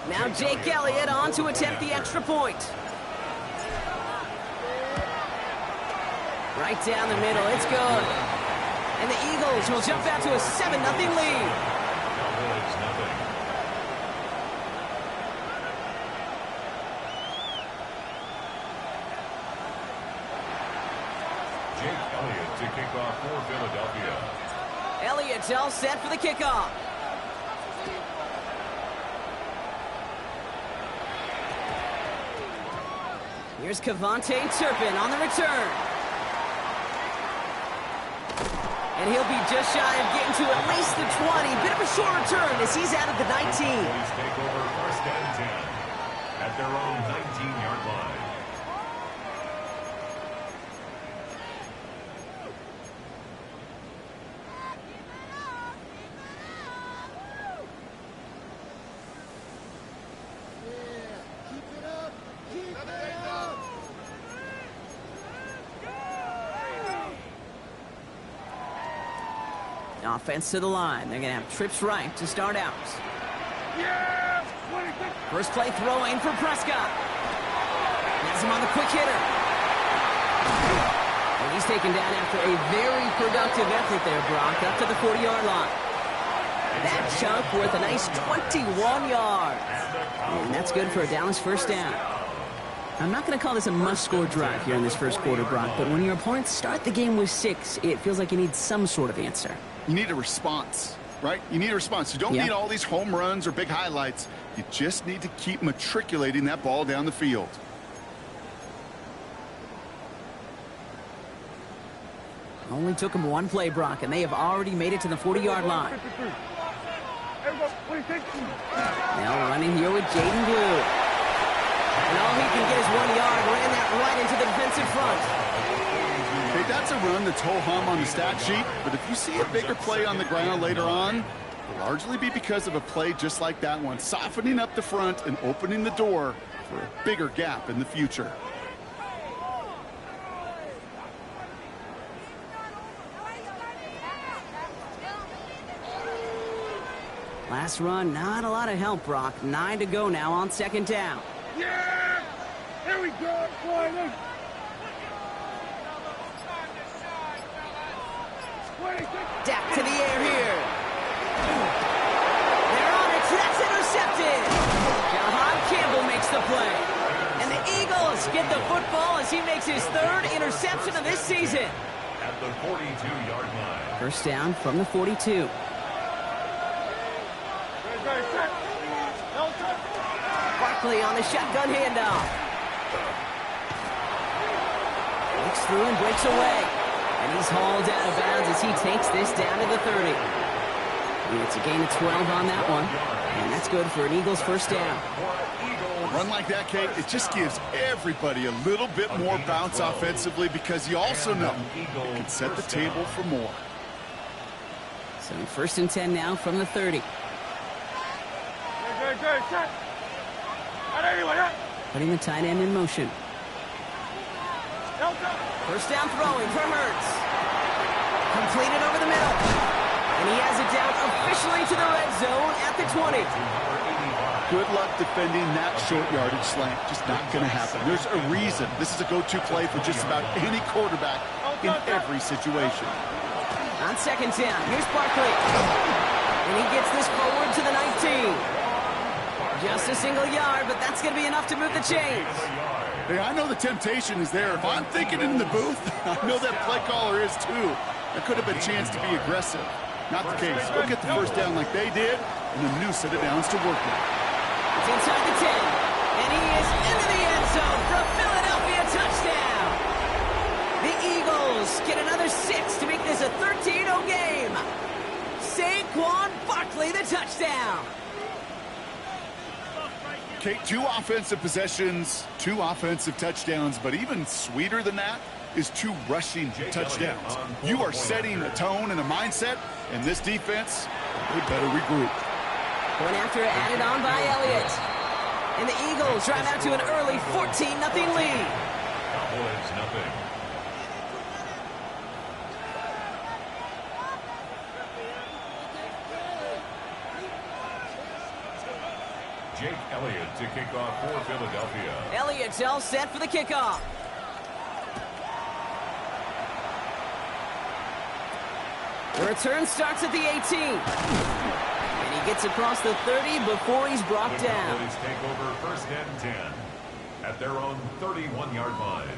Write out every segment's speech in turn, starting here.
Now Jake Elliott on to attempt the extra point. Right down the middle, it's good. And the Eagles will jump out to a 7-0 lead. Jake Elliott to kick off for Philadelphia. Elliott's all set for the kickoff. Here's Kevontae Turpin on the return. And he'll be just shy of getting to at least the 20. Bit of a short return as he's out of the 19. Boys take over first and 10 at their own 19-yard line. Offense to the line. They're going to have trips right to start out. First play throwing for Prescott. Has him on the quick hitter. And he's taken down after a very productive effort there, Brock, up to the 40-yard line. That chunk worth a nice 21 yards. And that's good for a Dallas first down. I'm not going to call this a must-score drive here in this first quarter, Brock, but when your opponents start the game with 6, it feels like you need some sort of answer. You need a response, right? You need a response. You don't need all these home runs or big highlights. You just need to keep matriculating that ball down the field. Only took them one play, Brock, and they have already made it to the 40-yard line. Now running here with Jaden Blue. And all he can get is 1 yard. Ran that right into the defensive front. Okay, that's a run that's ho-hum on the stat sheet, but if you see a bigger play on the ground later on, it'll largely be because of a play just like that one, softening up the front and opening the door for a bigger gap in the future. Last run, not a lot of help, Brock. 9 to go now on second down. Yeah! Here we go, boy! Dak to the air here. They're on it. That's intercepted. Jahan Campbell makes the play. And the Eagles get the football as he makes his 3rd interception of this season. At the 42-yard line. First down from the 42. Barkley on the shotgun handoff. Looks through and breaks away. And he's hauled out of bounds as he takes this down to the 30. And it's a gain of 12 on that one. And that's good for an Eagles first down. A run like that, Kate, it just gives everybody a little bit more bounce offensively because you also know you can set the table for more. So first and 10 now from the 30. Putting the tight end in motion. First down throwing for Hurts. Completed over the middle. And he has it down officially to the red zone at the 20. Good luck defending that short yardage slant. Just not going to happen. There's a reason. This is a go-to play for just about any quarterback in every situation. On second down, here's Barkley. And he gets this forward to the 19. Just a single yard, but that's going to be enough to move the chains. Hey, I know the temptation is there. If I'm thinking in the booth, I know that play caller is too. There could have been a chance to be aggressive. Not the case. Go get the first down like they did, and a new set of downs to work with. It's inside the 10, and he is into the end zone for a Philadelphia touchdown. The Eagles get another 6 to make this a 13-0 game. Saquon Barkley, the touchdown. Kate, 2 offensive possessions, 2 offensive touchdowns, but even sweeter than that is 2 rushing touchdowns. You are setting a tone and a mindset, and this defense, they better regroup. Point after added on by Elliott. And the Eagles drive out to an early 14-0 lead. Cowboys nothing. Jake Elliott to kick off for Philadelphia. Elliott's all set for the kickoff. The return starts at the 18. And he gets across the 30 before he's brought The down. Cowboys take over 1st and 10 at their own 31-yard line.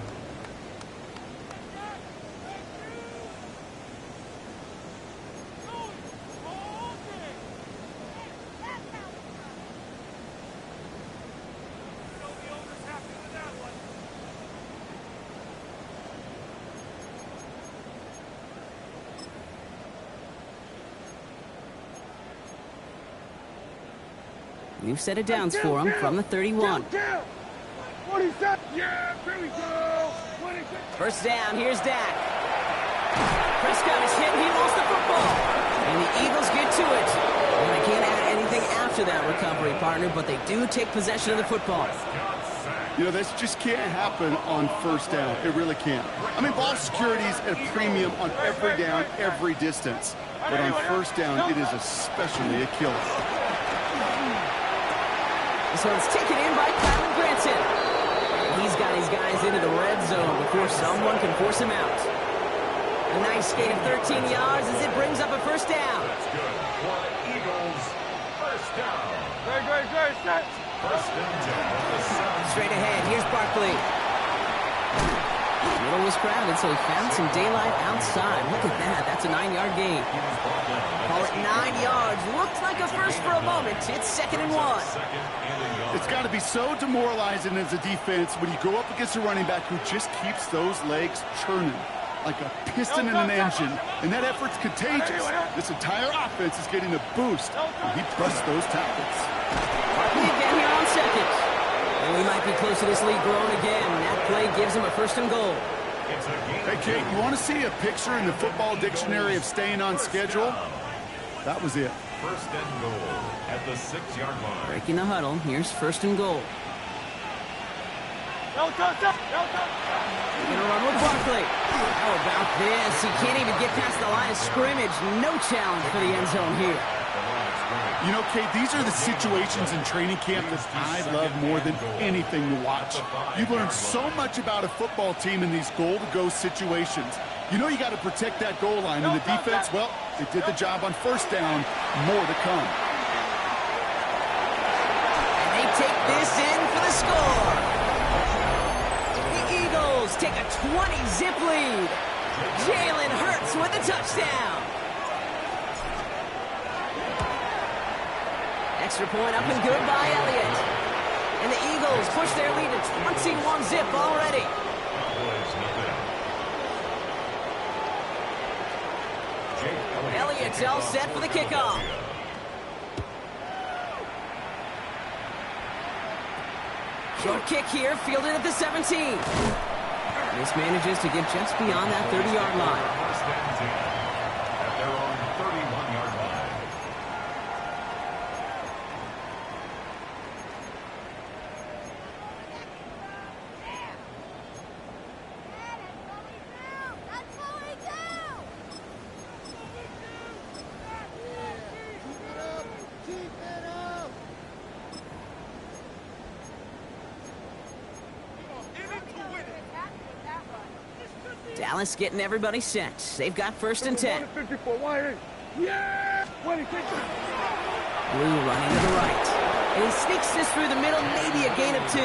New set of downs for him from the 31. What is that? Yeah, here we go. 26. First down, here's Dak. Prescott is hit, he lost the football. And the Eagles get to it. And they can't add anything after that recovery, partner, but they do take possession of the football. You know, this just can't happen on 1st down. It really can't. I mean, ball security is at a premium on every down, every distance. But on 1st down, it is especially a killer. This one's taken in by Kylan Granson. He's got his guys into the red zone before someone can force him out. A nice gain of 13 yards as it brings up a 1st down. That's good for the Eagles. 1st down. Great. 1st and 10 at the 7. Straight ahead, here's Barkley. The middle was crowded, so he found some daylight outside. Look at that. That's a 9-yard gain. Call it 9 yards. Looked like a first for a moment. It's 2nd and 1. It's got to be so demoralizing as a defense when you go up against a running back who just keeps those legs churning like a piston in an engine, and that effort's contagious. This entire offense is getting a boost when he busts those tackles. Barkley again here on 2nd. And we might be close to this lead growing again. That play gives him a 1st and goal. Hey, Kate, you want to see a picture in the football dictionary of staying on schedule? That was it. 1st and goal at the 6-yard line. Breaking the huddle. Here's 1st and goal. They're gonna run with Barkley. How about this? He can't even get past the line of scrimmage. No challenge for the end zone here. You know, Kate, these are the situations in training camp that I love more than anything to watch. You learn so much about a football team in these goal-to-go situations. You know you got to protect that goal line, and the defense, well, they did the job on 1st down. More to come. And they take this in for the score. The Eagles take a 20-zip lead. Jalen Hurts with a touchdown. Extra point up and good by Elliott. And the Eagles push their lead to 21-zip already. Elliott's all set for the kickoff. Short kick here, fielded at the 17. This manages to get just beyond that 30-yard line. 1st and 10 at their own 31-yard line. Dallas getting everybody set. They've got 1st and 10. Yeah! 26. Blue running to the right. And he sneaks this through the middle, maybe a gain of 2.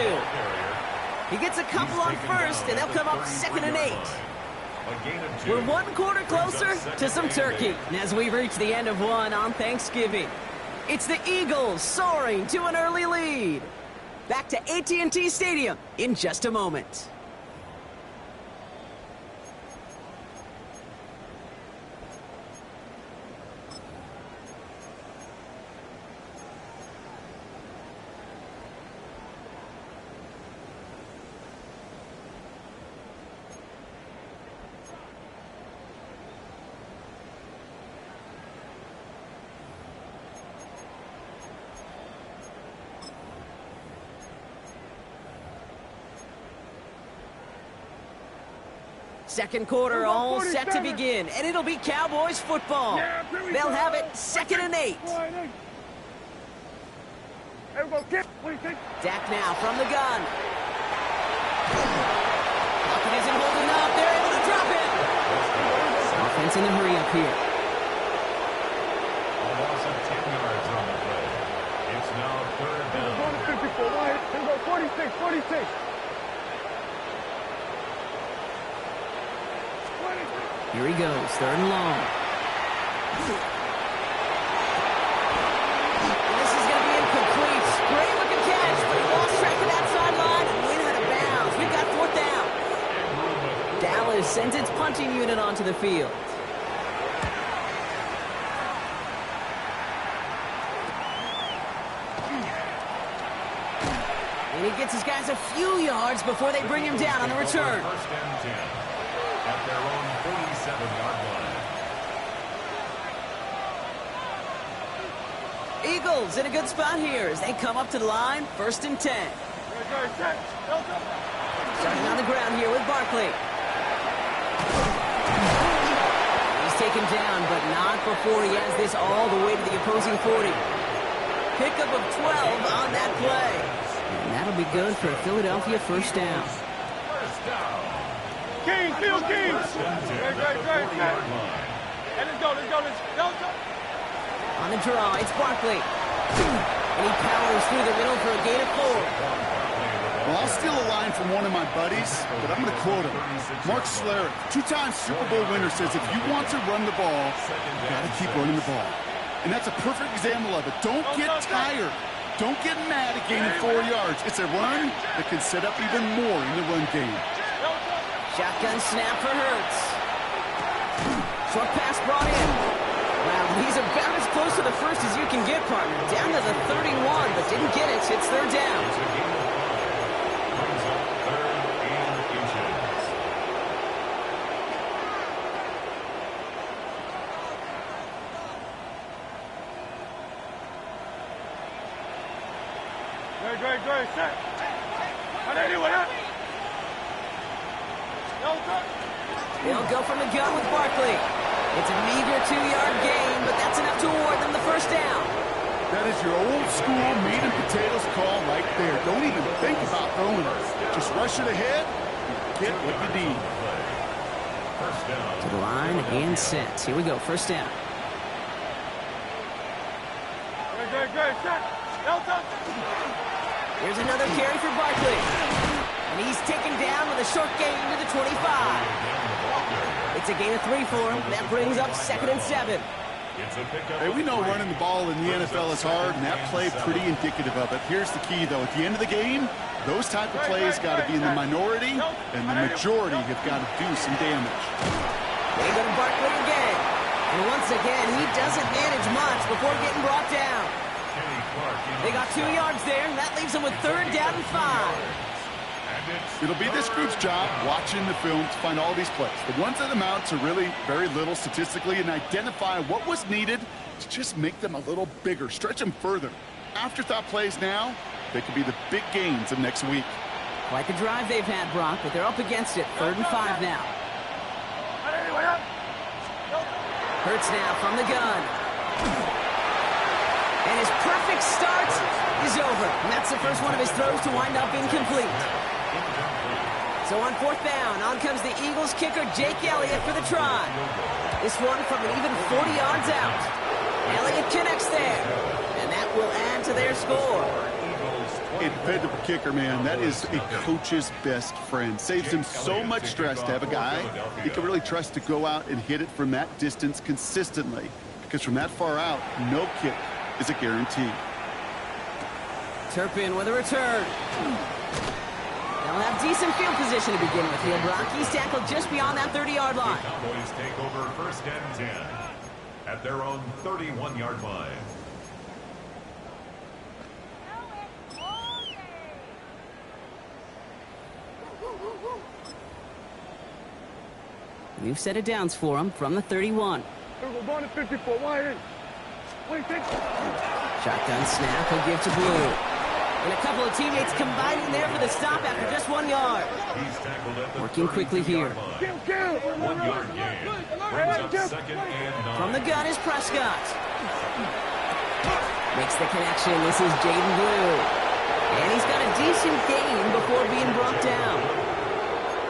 He gets a couple on 1st, and they'll come up 2nd and 8. We're 1 quarter closer to some turkey as we've reached the end of one on Thanksgiving. It's the Eagles soaring to an early lead. Back to AT&T Stadium in just a moment. Second quarter all set to begin, and it'll be Cowboys football. They'll have it 2nd and 8. Hey, we go. Kick. 26. Dak now from the gun. Pocket isn't holding up. They're able to drop it. Offense in the hurry up here. A loss of 10 yards on the play. It's now third down. Going to 54. Wide. Here we go. 46. 46. Here he goes, third and long. And this is going to be incomplete. Great looking catch, but he lost track of that sideline and went out of bounds. We've got fourth down. Dallas sends its punting unit onto the field. And he gets his guys a few yards before they bring him down on the return. First and 10 at their own 47-yard line. Eagles in a good spot here as they come up to the line, first and 10. Starting on the ground here with Barkley. He's taken down, but not before he has this all the way to the opposing 40. Pickup of 12 on that play. And that'll be good for a Philadelphia first down. First down. King, field King. And let's go. On the draw, it's Barkley. And he powers through the middle for a gain of 4. Well, I'll steal a line from one of my buddies, but I'm going to quote him. Mark Schlereth, two-time Super Bowl winner, says if you want to run the ball, you got to keep running the ball. And that's a perfect example of it. Don't get tired. Don't get mad at gaining 4 yards. It's a run that can set up even more in the run game. Shotgun snap for Hurts. Short pass brought in. Wow, he's about as close to the first as you can get, partner. Down to the 31, but didn't get it. It's third down. Great, set. They'll go from the gun with Barkley. It's a meager 2-yard gain, but that's enough to award them the first down. That is your old school meat and potatoes call right there. Don't even think about throwing it. Just rush it ahead and get what you need. To the line and set. Here we go, first down. Great, set. Here's another carry for Barkley. And he's taken down with a short gain to the 25. It's a gain of 3 for him. That brings up second and 7. Hey, we know running the ball in the NFL is hard, and that play pretty indicative of it. Here's the key, though. At the end of the game, those type of plays got to be in the minority, and the majority have got to do some damage. They go to Barkley again. And once again, he doesn't manage much before getting brought down. They got 2 yards there, and that leaves them with third down and 5. It'll be this group's job watching the film to find all these plays. The ones that amount to really very little statistically and identify what was needed to just make them a little bigger, stretch them further. Afterthought plays now, they could be the big gains of next week. Quite the drive they've had, Brock, but they're up against it. Third and 5 now. Hurts now from the gun. And his perfect start is over. And that's the first one of his throws to wind up incomplete. So on fourth down, on comes the Eagles kicker, Jake Elliott, for the try. This one from an even 40 yards out. Elliott connects there. And that will add to their score. A dependable kicker, man. That is a coach's best friend. Saves him so much stress to have a guy he can really trust to go out and hit it from that distance consistently. Because from that far out, no kick is a guarantee. Turpin with a return. They'll have decent field position to begin with here, Brock. He's tackled just beyond that 30-yard line. The Cowboys take over first and 10 at their own 31-yard line. New set of downs for him from the 31. We're going to 54. Wide. Shotgun snap, he'll give to Blue. And a couple of teammates combining there for the stop after just 1 yard. He's tackled at the Working quickly here. 1 yard gain. Brings up second and 9. From the gun is Prescott. Makes the connection. This is Jaden Blue. And he's got a decent gain before being brought down.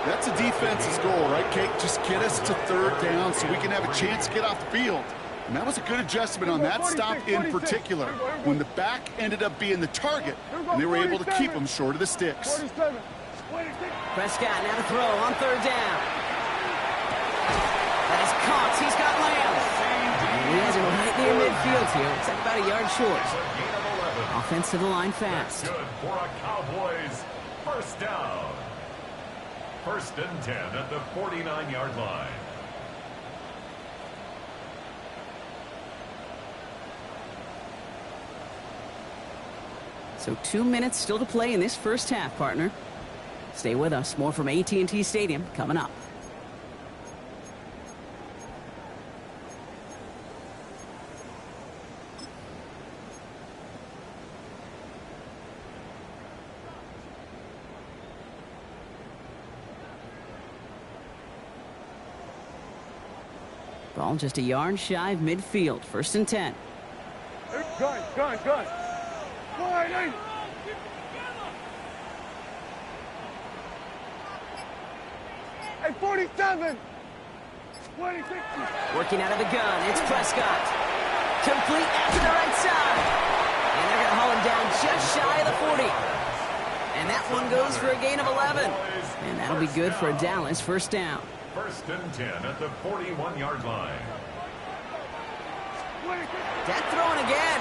That's a defense's goal, right, Kate? Just get us to third down so we can have a chance to get off the field. And that was a good adjustment on that stop in particular, when the back ended up being the target, and they were able to keep him short of the sticks. Prescott now to throw on third down. That is Cox. He's got Lamb. And he has him right near midfield here. It's like about a yard short. Offense to the line fast. Good for a Cowboys first down. 1st and 10 at the 49-yard line. So 2 minutes still to play in this first half, partner. Stay with us. More from AT&T Stadium coming up. Ball just a yard shy of midfield. 1st and 10. Gun. Wide. At 47. 26. Working out of the gun. It's Prescott. Complete out to the right side. And they're going to haul him down just shy of the 40. And that one goes for a gain of 11. And that'll be good for a Dallas first down. 1st and 10 at the 41-yard line. That throwing again.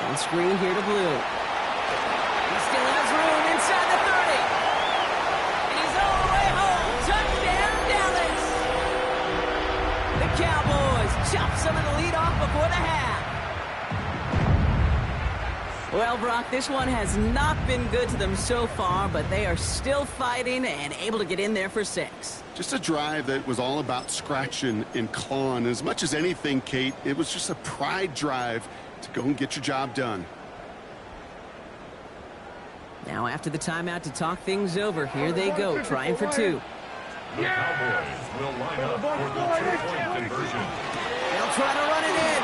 On screen here to Blue. He still has room inside the 30. And he's all the way home. Touchdown, Dallas. The Cowboys chop some of the lead off before the half. Well, Brock, this one has not been good to them so far, but they are still fighting and able to get in there for 6. Just a drive that was all about scratching and clawing. As much as anything, Kate, it was just a pride drive to go and get your job done. Now after the timeout to talk things over, here they go, trying for 2. The Cowboys will line up for the 2-point conversion. They'll try to run it in.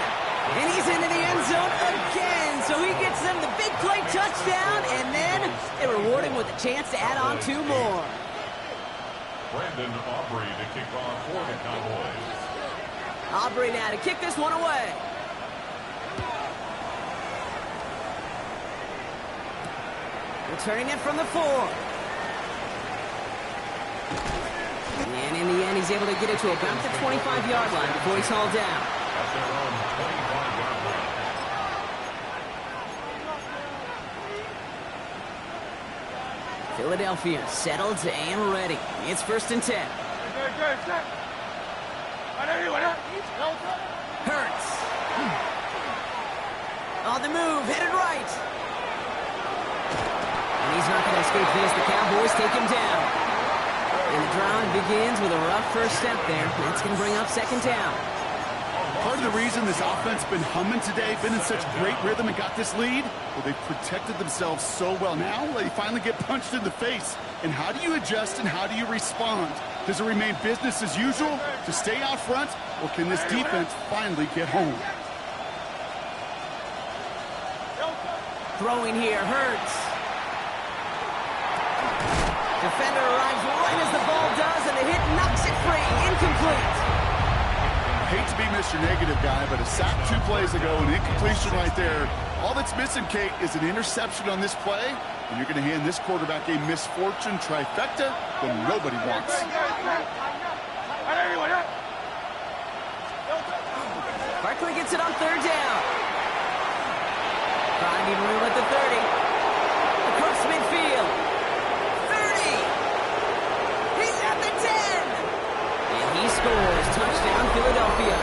And he's into the end zone again. So he gets them the big play touchdown, and then they reward him with a chance to add on 2 more. Brandon Aubrey to kick off for the Cowboys. Aubrey now to kick this one away. Returning it from the 4. And in the end, he's able to get it to about the 25-yard line before he's hauled down. At their own 25-yard line. Philadelphia settled and ready. It's 1st and 10. Hurts. On the move, headed right. And he's not going to escape this. The Cowboys take him down. And the drive begins with a rough first step there. That's going to bring up 2nd down. Part of the reason this offense been humming today, been in such great rhythm and got this lead, well, they've protected themselves so well. Now they finally get punched in the face. And how do you adjust and how do you respond? Does it remain business as usual to stay out front, or can this defense finally get home? Throwing here, Hurts. Defender arrives right as the ball does, and the hit knocks it free. Incomplete. Hate to be Mr. Negative guy, but a sack 2 plays ago, an incompletion right there. All that's missing, Kate, is an interception on this play, and you're going to hand this quarterback a misfortune trifecta that nobody wants. Barkley gets it on 3rd down. Finding room at the 30. Across midfield. 30. He's at the 10. And he scores. Touchdown, Philadelphia.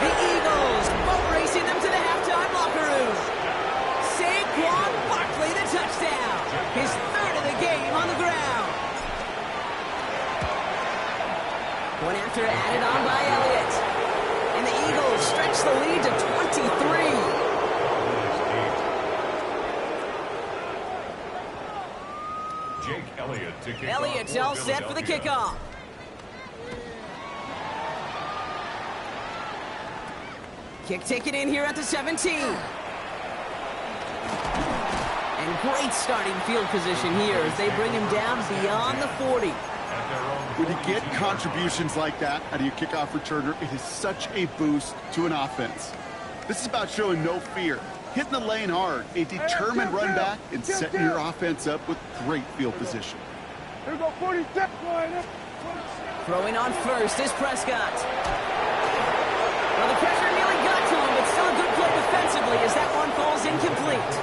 The Eagles boat racing them to the halftime locker room. Saquon Barkley, the touchdown. His 3rd of the game on the ground. One after added on by Elliott. And the Eagles stretch the lead to 23. Jake Elliott to kick Elliott's off all set for the kickoff. Kick taken in here at the 17. And great starting field position here as they bring him down beyond the 40. When you get contributions like that out of your kickoff returner, it is such a boost to an offense. This is about showing no fear, hitting the lane hard, a determined run back, and setting your offense up with great field position. Here we go, 46. Throwing on first is Prescott. Well, the pressure nearly got to him, but still a good play defensively as that one falls incomplete.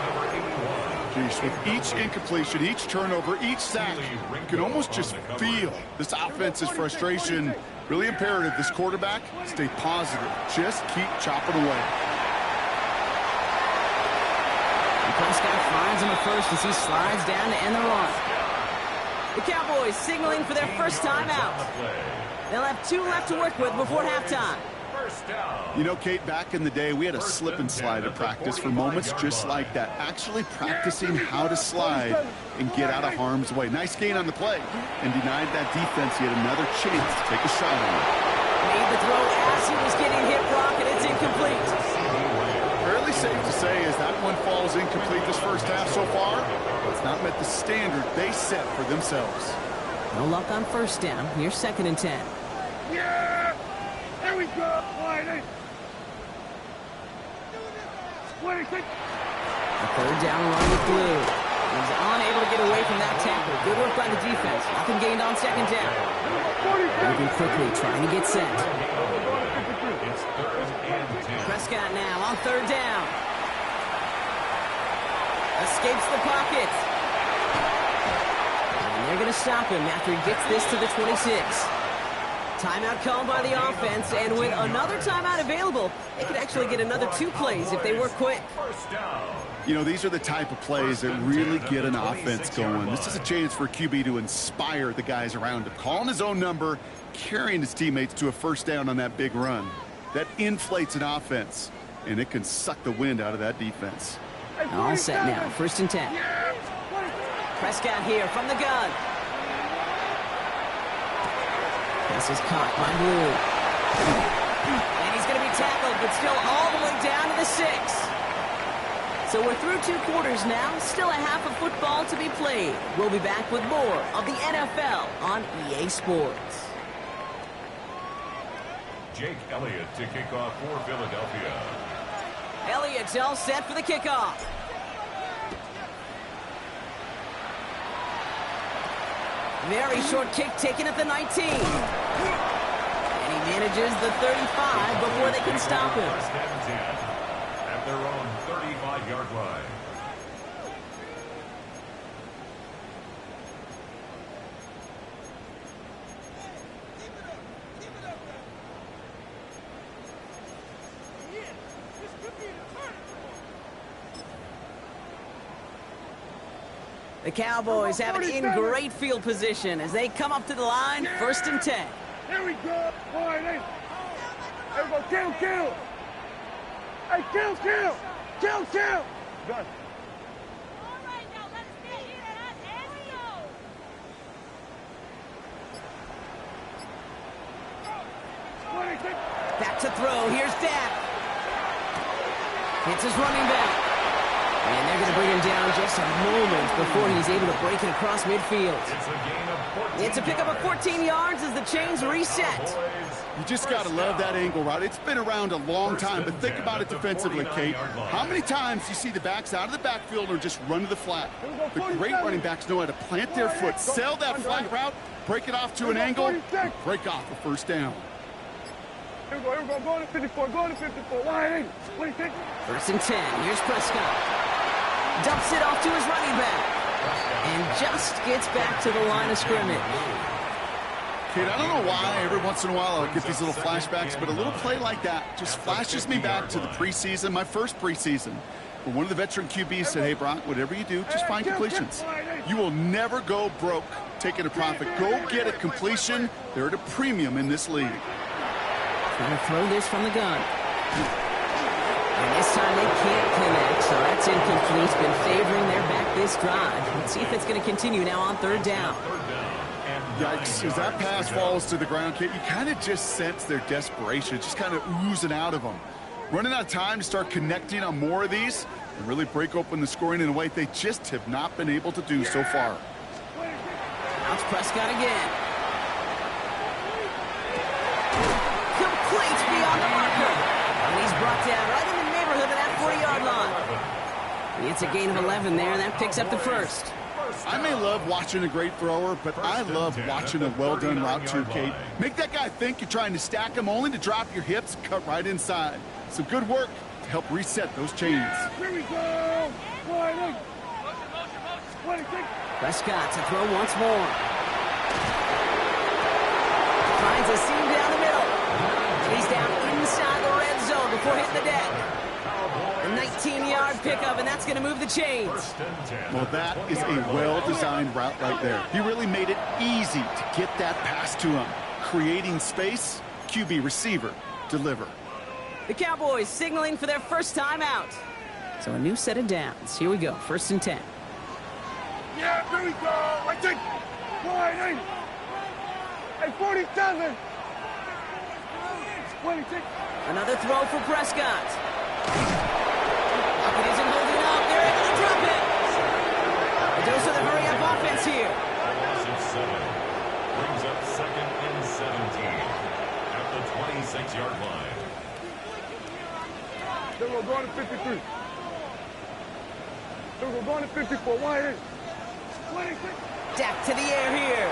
Geez, with each incompletion, each turnover, each sack, you can almost just feel this offense's frustration. Really imperative, this quarterback, stay positive. Just keep chopping away. And Prescott finds him a first as he slides down to end the run. The Cowboys signaling for their first time out. They'll have 2 left to work with before halftime. You know, Kate, back in the day, we had a slip and slide at practice for moments just like that. Actually practicing how to slide and get out of harm's way. Nice gain on the play and denied that defense yet another chance to take a shot on it. Made the throw as he was getting hit, Brock, and it's incomplete. Fairly safe to say as that one falls incomplete this first half so far, it's not met the standard they set for themselves. No luck on first down. Here's 2nd and 10. Yeah! There we go! Wide eight. 26. A 3rd down run with Blue. He's unable to get away from that tackle. Good work by the defense. Nothing gained on 2nd down. Moving quickly, trying to get set. Prescott now on 3rd down. Escapes the pocket. And they're going to stop him after he gets this to the 26. Timeout called by the offense, and with another timeout available, they could actually get another 2 plays if they work quick. You know, these are the type of plays that really get an offense going. This is a chance for QB to inspire the guys around him. Calling his own number, carrying his teammates to a first down on that big run. That inflates an offense, and it can suck the wind out of that defense. All set now, 1st and 10. Prescott here from the gun. This is caught by Blue. And he's going to be tackled, but still all the way down to the 6. So we're through 2 quarters now. Still a half of football to be played. We'll be back with more of the NFL on EA Sports. Jake Elliott to kick off for Philadelphia. Elliott's all set for the kickoff. Very short kick taken at the 19. And he manages the 35 before they can stop him. At their own 35-yard line. The Cowboys have it in great field position as they come up to the line, 1st and 10. Here we go. Wide eight. Here we go. Kill. Hey, kill. Done. All right, now let's get in and go. Back to throw. Here's Dak. It's his running back. And they're going to bring him down just a moment before he's able to break it across midfield. It's a pickup of 14 yards as the chains reset. You just got to love that angle route. It's been around a long time, but think about it defensively, Kate. How many times you see the backs out of the backfield or just run to the flat? The great running backs know how to plant their foot, sell that flat route, break it off to an angle, and break off a first down. Here we go. Go to 54. Wide eight. 26. 1st and 10. Here's Prescott. Dumps it off to his running back. And just gets back to the line of scrimmage. Kate, I don't know why every once in a while I'll get these little flashbacks, but a little play like that just flashes me back to the preseason, my first preseason, where one of the veteran QBs said, hey, Brock, whatever you do, just find completions. You will never go broke taking a profit. Go get a completion. They're at a premium in this league. Trying to throw this from the gun. And this time they can't connect, so that's incomplete. Been favoring their back this drive. Let's see if it's going to continue now on 3rd down. Yikes, as that pass falls to the ground, Kate, you kind of just sense their desperation, just kind of oozing out of them. Running out of time to start connecting on more of these and really break open the scoring in a way they just have not been able to do so far. Now it's Prescott again. Complete beyond the marker. And he's brought down right in the neighborhood of that 40-yard line. It's a gain of 11 there, and that picks up the first. I may love watching a great thrower, but I love watching a well-done route too, Kate. Make that guy think you're trying to stack him only to drop your hips, cut right inside. Some good work to help reset those chains. Here we go. Wide. Prescott to throw once more. Finds a seam down the middle. And he's down inside the red zone before hitting the deck. A 19-yard pickup, and that's going to move the chains. Well, that is a well-designed route right there. He really made it easy to get that pass to him. Creating space, QB receiver, deliver. The Cowboys signaling for their first time out. So a new set of downs. Here we go, 1st and 10. Yeah, here we go. I think. Wide. Hey, 47. 26. Another throw for Prescott. It isn't holding up. They're able to drop it. A dose of the hurry-up offense here. Loss of 7. Brings up 2nd and 17 at the 26-yard line. Then we're going to 53. Then we're going to 54. Wide. 26. Dak to the air here.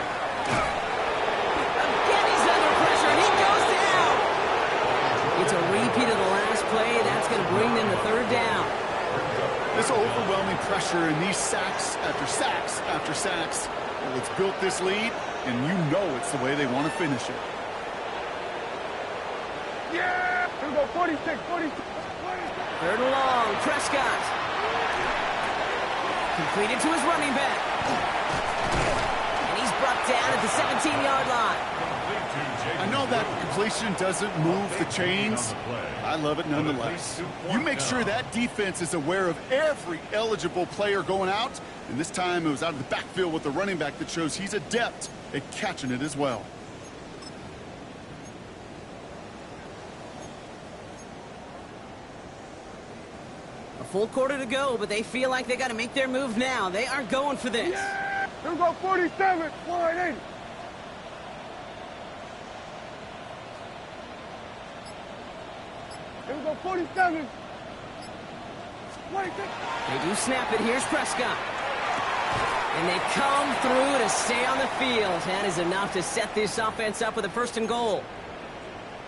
Again, he's under pressure, and he goes down. It's a repeat of the last play. That's going to bring them to 3rd down. This overwhelming pressure and these sacks after sacks after sacks, well, it's built this lead, and you know it's the way they want to finish it. Yeah! Here we go, 46, 46. 3rd and long, Prescott. Completed to his running back. And he's brought down at the 17-yard line. I know that completion doesn't move the chains. I love it nonetheless. You make sure that defense is aware of every eligible player going out, and this time it was out of the backfield with the running back that shows he's adept at catching it as well. A full quarter to go, but they feel like they got to make their move now. They are going for this. Yeah! Here we go, 47, wide. Here we go, 47. 26. They do snap it. Here's Prescott. And they come through to stay on the field. That is enough to set this offense up with a 1st and goal.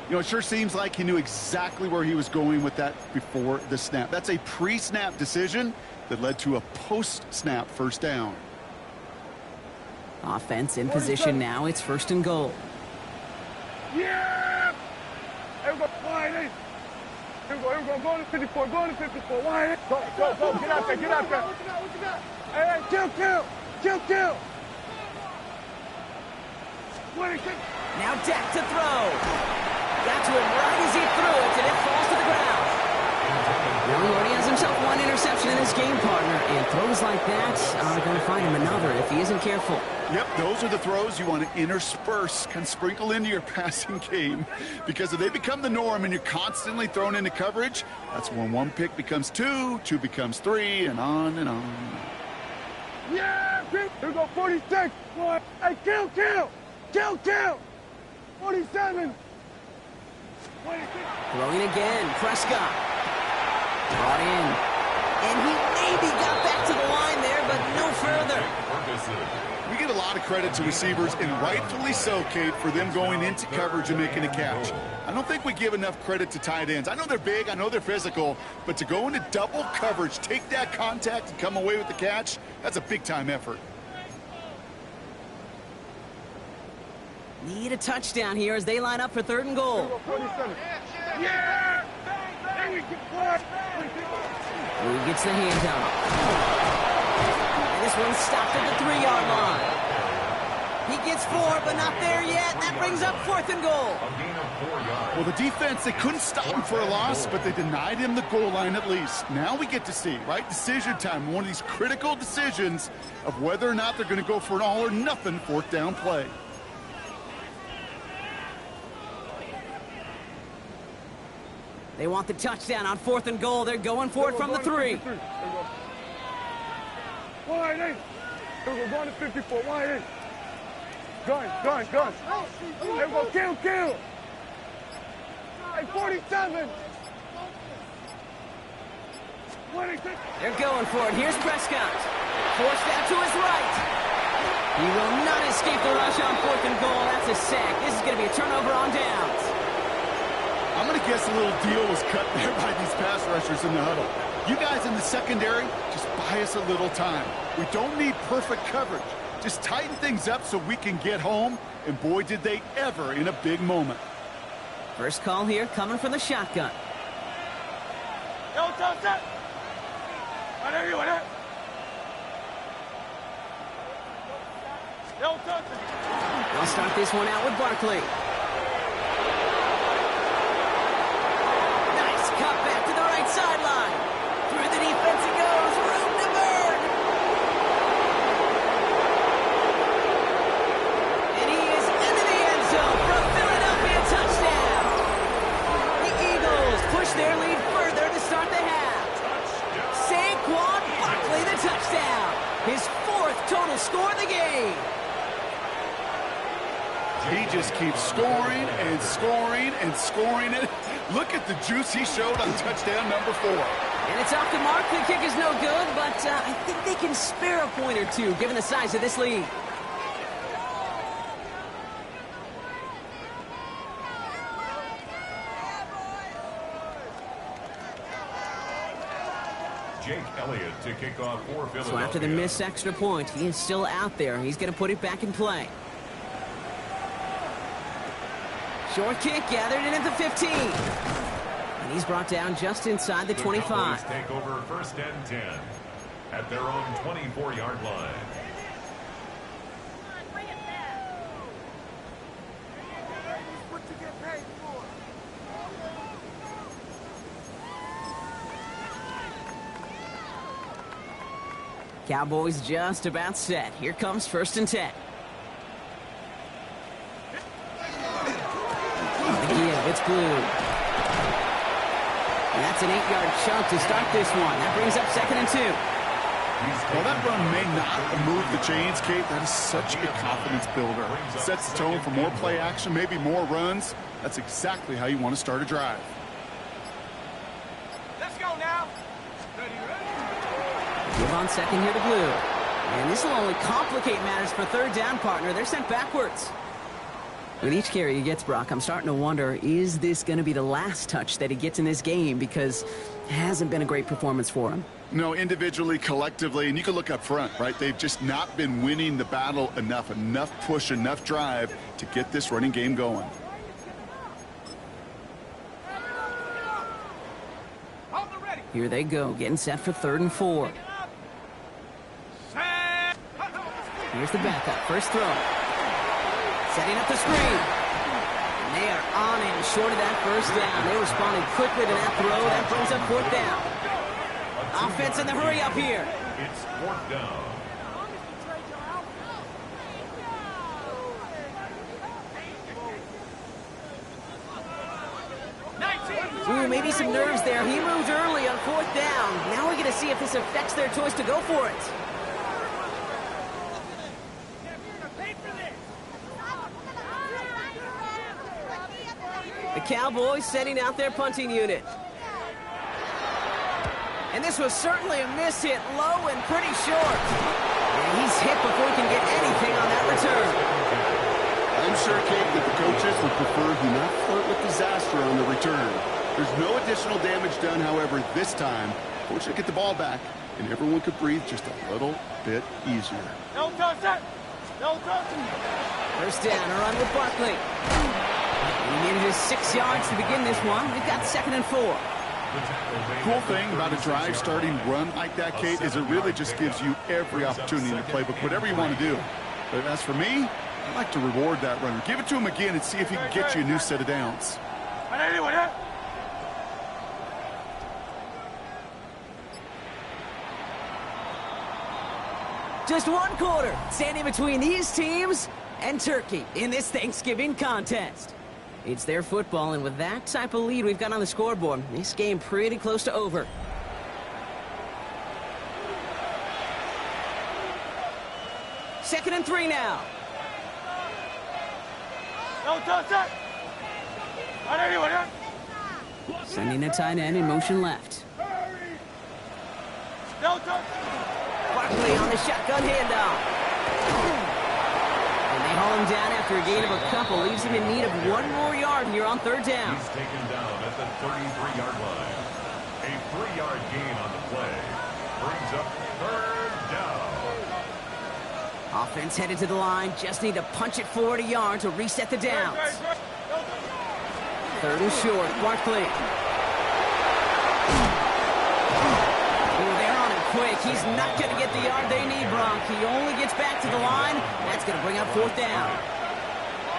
You know, it sure seems like he knew exactly where he was going with that before the snap. That's a pre-snap decision that led to a post-snap 1st down. Offense in position now. It's 1st and goal. Yeah! Here we go, wide. Here we go, go to 54, go to 54, wide. Go, get out there, get out there. Hey, kill. 26. Now Dak to throw. Got to him right as he threw it, and it falls to the ground. Well, he already has himself one interception in his game, partner, and throws like that are going to find him another if he isn't careful. Yep, those are the throws you want to intersperse, kind of sprinkle into your passing game, because if they become the norm and you're constantly thrown into coverage, that's when 1 pick becomes 2, 2 becomes 3, and on and on. Yeah! Here we go, 46. Hey, kill. 47. 26. Throwing again, Prescott. Brought in. And he maybe got back to the line there, but no further. We give a lot of credit to receivers, and rightfully so, Kate, for them going into coverage and making a catch. I don't think we give enough credit to tight ends. I know they're big, I know they're physical, but to go into double coverage, take that contact, and come away with the catch, that's a big-time effort. Need a touchdown here as they line up for 3rd and goal. 47. Yeah! He gets the handout. And this one's stopped at the 3-yard line. He gets 4, but not there yet. That brings up 4th and goal. Well, the defense, they couldn't stop him for a loss, but they denied him the goal line at least. Now we get to see, right? Decision time, one of these critical decisions of whether or not they're going to go for an all-or-nothing 4th down play. They want the touchdown on 4th and goal. They're going for it from the 3. Wide eight. Here we go, going to 54. Wide eight. Gun. Here we go, kill. Hey, 47. 26. They're going for it. Here's Prescott. Forced out to his right. He will not escape the rush on 4th and goal. That's a sack. This is going to be a turnover on downs. I'm going to guess a little deal was cut there by these pass rushers in the huddle. You guys in the secondary, just buy us a little time. We don't need perfect coverage. Just tighten things up so we can get home. And boy, did they ever in a big moment. First call here coming from the shotgun. Yo, touch it. They'll start this one out with Barkley. Nice cut back to the right sideline. Through the defense it goes. Room to burn. And he is into the end zone for a Philadelphia touchdown. The Eagles push their lead further to start the half. Saquon Barkley the touchdown. His 4th total score of the game. He just keeps scoring and scoring and scoring it. Look at the juice he showed on touchdown number 4. And it's off the mark. The kick is no good, but I think they can spare a point or two given the size of this lead. Jake Elliott to kick off for Philadelphia. So after the missed extra point, he is still out there. He's going to put it back in play. Short kick gathered in at the 15. And he's brought down just inside the 25. Cowboys take over 1st and 10 at their own 24-yard line. Bring it back. What you get paid for? Cowboys just about set. Here comes 1st and 10. The give, it's Blue. And that's an 8-yard chunk to start this one. That brings up 2nd and 2. Well, that run may not move the chains, Kate. That is such a confidence builder. Sets the tone for more play action, maybe more runs. That's exactly how you want to start a drive. Let's go now. Give on 2nd here to Blue. And this will only complicate matters for 3rd down, partner. They're sent backwards. With each carry he gets, Brock, I'm starting to wonder, is this going to be the last touch that he gets in this game? Because it hasn't been a great performance for him. No, individually, collectively, and you can look up front, right? They've just not been winning the battle enough push, enough drive to get this running game going. Here they go, getting set for 3rd and 4. Here's the backup, first throw. Setting up the screen. And they are on and short of that 1st down. They responded quickly to that throw. That brings up 4th down. Offense in the hurry up here. It's 4th down. Ooh, maybe some nerves there. He moved early on 4th down. Now we're going to see if this affects their choice to go for it. The Cowboys setting out their punting unit. And this was certainly a miss hit, low and pretty short. And he's hit before he can get anything on that return. I'm sure, Kate, that the coaches would prefer he not flirt with disaster on the return. There's no additional damage done, however, this time. Fortunately, get the ball back, and everyone could breathe just a little bit easier. No touch that. No touch. 1st down, a run with Barkley. He needed his 6 yards to begin this one. We've got 2nd and 4. Cool thing about a drive starting run like that, Kate, is it really just gives you every opportunity in the playbook, whatever you want to do. But as for me, I like to reward that runner. Give it to him again and see if he can get you a new set of downs. Just 1 quarter standing between these teams and Turkey in this Thanksgiving contest. It's their football, and with that type of lead we've got on the scoreboard, this game pretty close to over. Second and 3 now. Sending a tight end in motion left. Barkley on the shotgun handoff. And they haul him down after a gain of a couple. Leaves him in need of 1 more yard here on third down. He's taken down at the 33-yard line. A 3-yard gain on the play brings up third down. Offense headed to the line. Just need to punch it forward a yard to reset the downs. Third and short. Barkley. They're on him quick. He's not going to get the yard they need, Bronk. He only gets back to the line. That's going to bring up fourth down.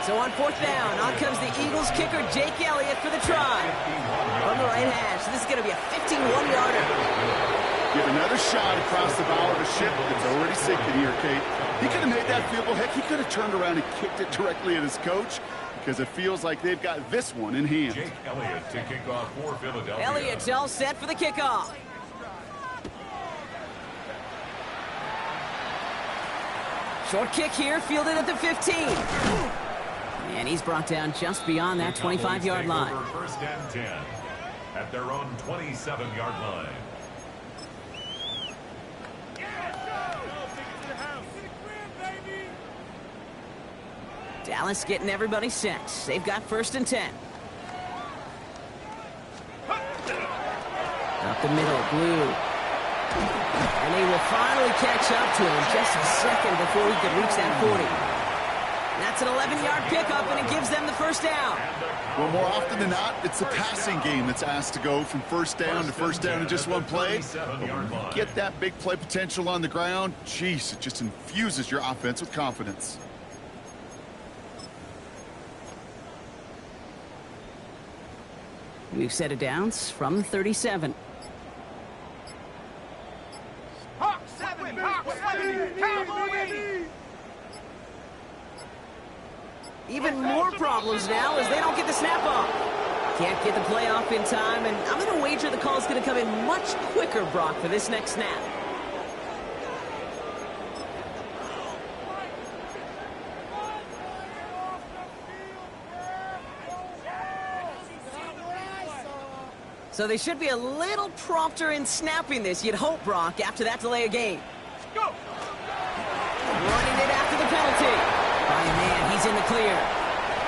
So on fourth down, on comes the Eagles kicker, Jake Elliott, for the try. From the right hash, this is going to be a 51-yarder. Give another shot across the bow of a ship that's already sinking here, Kate. He could have made that field goal. Heck, he could have turned around and kicked it directly at his coach, because it feels like they've got this one in hand. Jake Elliott to kick off for Philadelphia. Elliott's all set for the kickoff. Short kick here, fielded at the 15. And he's brought down just beyond that 25-yard line. First and 10 at their own 27-yard line. Dallas getting everybody set. They've got first and 10. Up the middle, Blue. And they will finally catch up to him just a second before he could reach that 40. That's an 11-yard pickup, and it gives them the first down. Well, more often than not, it's the passing game that's asked to go from first down to first down in just one play. But when you get that big play potential on the ground, geez, it just infuses your offense with confidence. We've set it downs from 37. Even more problems now as they don't get the snap off. Can't get the play off in time, and I'm going to wager the call is going to come in much quicker, Brock, for this next snap. So they should be a little prompter in snapping this, you'd hope, Brock, after that delay of game. Running it after the penalty. Oh, man, he's in the clear.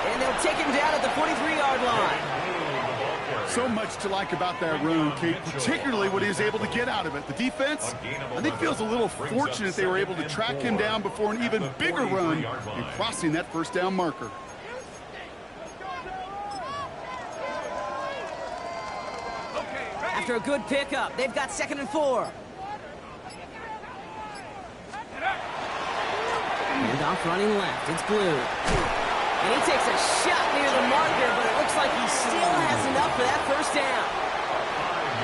And they'll take him down at the 43-yard line. So much to like about that run, Kate, particularly what he was able to get out of it. The defense, I think, feels a little fortunate they were able to track him down before an even bigger run and crossing that first down marker. After a good pickup, they've got second and 4. Handoff running left. It's Blue. And he takes a shot near the marker, but it looks like he still has enough for that first down.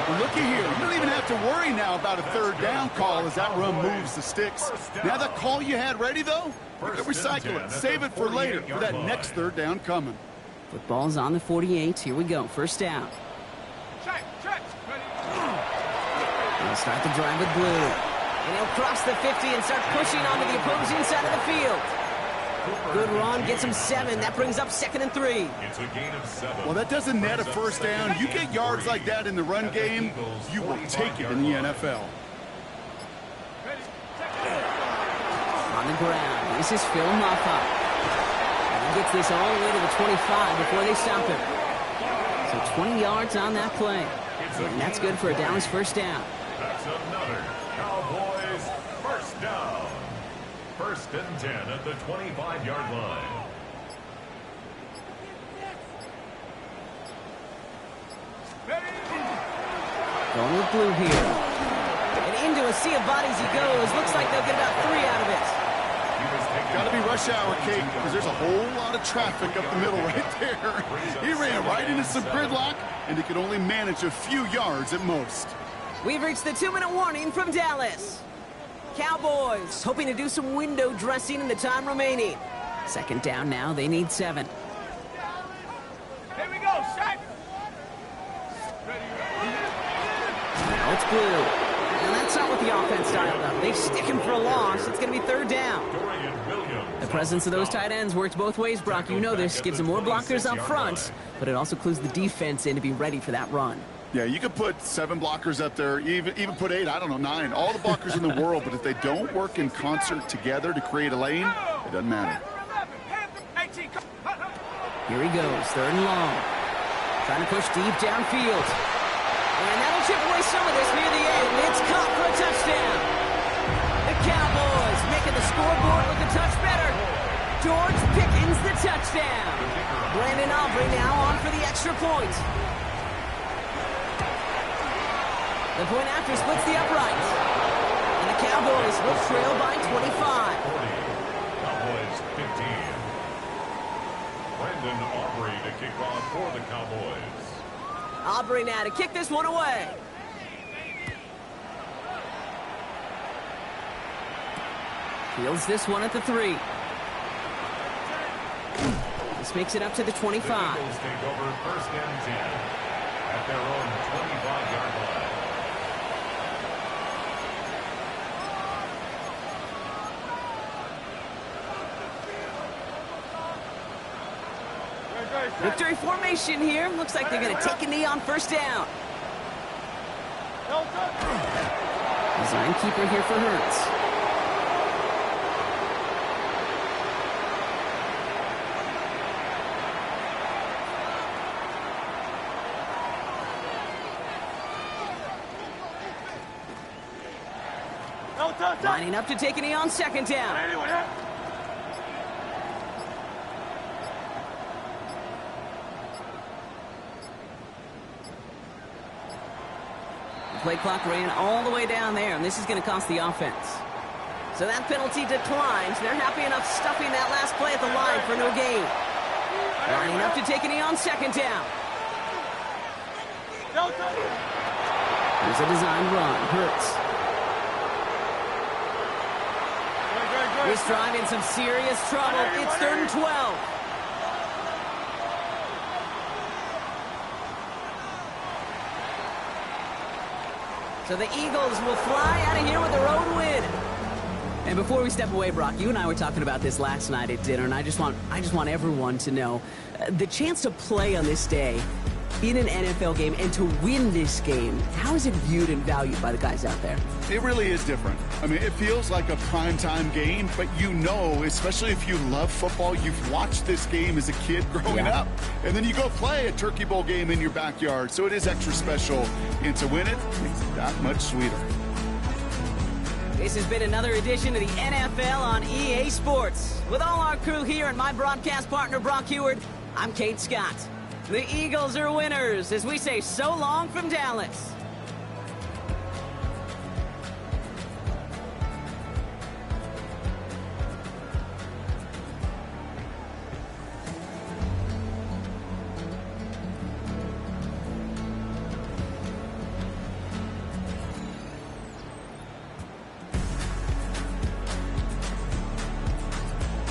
Well, looky here. You don't even have to worry now about a third down call as that run moves the sticks. Now that call you had ready, though, you can recycle it. Save it for later for that next third down coming. Football's on the 48. Here we go. First down. They'll start the drive with Blue. And he'll cross the 50 and start pushing onto the opposing side of the field. Good run, gets him 7. That brings up second and 3. It's a gain of 7. Well, that doesn't net a first down. You get yards like that in the run game, you will take it in the NFL. On the ground, this is Phil Moffa. And he gets this all the way to the 25 before they stop him. So 20 yards on that play. And that's good for a Dallas first down. That's another Cowboys first down. First and 10 at the 25-yard line. Going with Blue here. And into a sea of bodies he goes. Looks like they'll get about 3 out of it. Got to be rush hour, Kate, because there's a whole lot of traffic up the middle right there. He ran right into some gridlock, and he could only manage a few yards at most. We've reached the 2-minute warning from Dallas. Cowboys hoping to do some window dressing in the time remaining. Second down now, they need 7. blue. And that's not what the offense dialed up. They stick him for a loss. It's going to be third down. The presence of those tight ends works both ways, Brock. You know this. Gives them more blockers up front, but it also clues the defense in to be ready for that run. Yeah, you could put 7 blockers up there, even put 8, I don't know, 9. All the blockers in the world, but if they don't work in concert together to create a lane, it doesn't matter. Here he goes, third and long. Trying to push deep downfield. And that'll chip away some of this near the end. It's caught for a touchdown. The Cowboys making the scoreboard look a touch better. George Pickens, the touchdown. Brandon Aubrey now on for the extra point. The point after splits the uprights. And the Cowboys will trail by 25. Cowboys 15. Brandon Aubrey to kick off for the Cowboys. Aubrey now to kick this one away. Fields this one at the 3. This makes it up to the 25. The Eagles take over first and 10 at their own 25-yard line. Victory formation here. Looks like they're going to take a knee on first down. Design keeper here for Hurts. Lining up to take a knee on second down. Play clock ran all the way down there, and this is going to cost the offense. So that penalty declines. They're happy enough stuffing that last play at the line for no gain. Lining up to take a knee on second down. Here's a design run. Hurts. This drive in some serious trouble. It's third and 12. So the Eagles will fly out of here with a road win. And before we step away, Brock, you and I were talking about this last night at dinner, and I just want everyone to know the chance to play on this day in an NFL game and to win this game. How is it viewed and valued by the guys out there? It really is different. I mean, it feels like a primetime game, but you know, especially if you love football, you've watched this game as a kid growing up. And then you go play a Turkey Bowl game in your backyard. So it is extra special. And to win it makes it that much sweeter. This has been another edition of the NFL on EA Sports. With all our crew here and my broadcast partner, Brock Heward, I'm Kate Scott. The Eagles are winners as we say so long from Dallas.